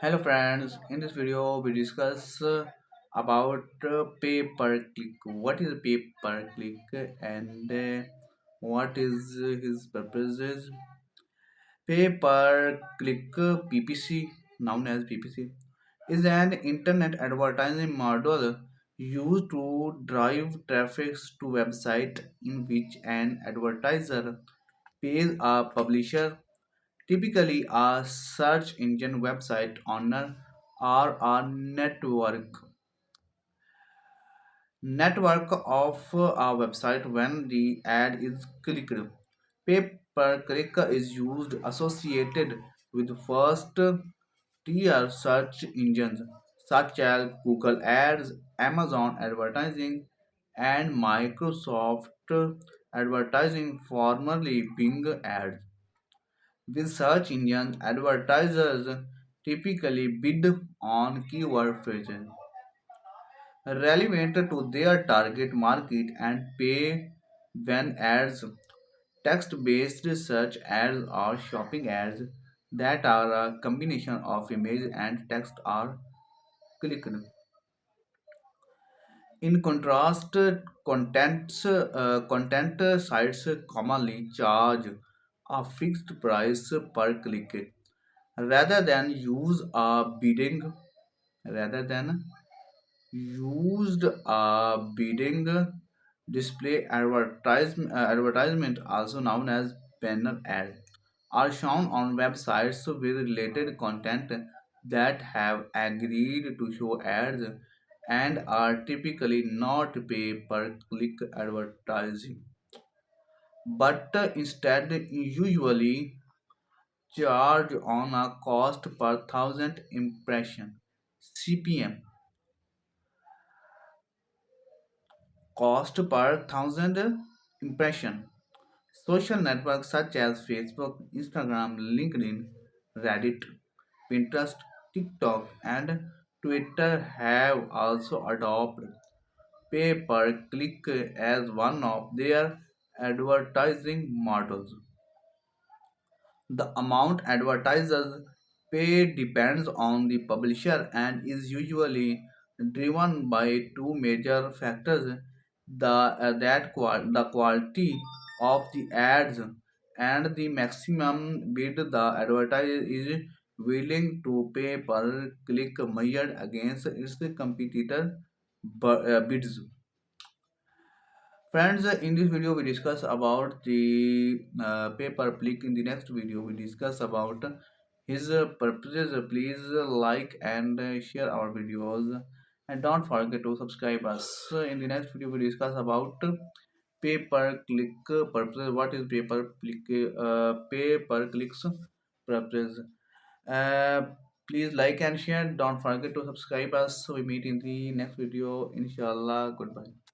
Hello friends, in this video we discuss about pay per click. What is pay per click and what is his purposes? Pay per click PPC, known as PPC, is an internet advertising model used to drive traffic to website in which an advertiser pays a publisher, typically a search engine website owner or a network of a website when the ad is clicked. Pay per click is used associated with first tier search engines such as Google Ads, Amazon Advertising, and Microsoft Advertising, formerly Bing Ads. With search engines, advertisers typically bid on keyword phrases relevant to their target market and pay when ads. Text-based search ads or shopping ads that are a combination of image and text are clicked. In contrast, content sites commonly charge a fixed price per click rather than use a bidding rather than used a bidding display advertisement, also known as banner ad, are shown on websites with related content that have agreed to show ads and are typically not pay per click advertising, but instead usually charge on a cost per thousand impression CPM, cost per thousand impression. Social networks such as Facebook, Instagram, LinkedIn, Reddit, Pinterest, TikTok, and Twitter have also adopted pay per click as one of their advertising models. The amount advertisers pay depends on the publisher and is usually driven by two major factors: the quality of the ads and the maximum bid the advertiser is willing to pay per click measured against its competitor bids. Friends, in this video we discuss about the pay per click. In the next video we discuss about his purposes. Please like and share our videos and don't forget to subscribe us. In the next video we discuss about pay per click purposes. What is pay per clicks purpose? uh, Please like and share, don't forget to subscribe us. We meet in the next video, inshallah. Goodbye.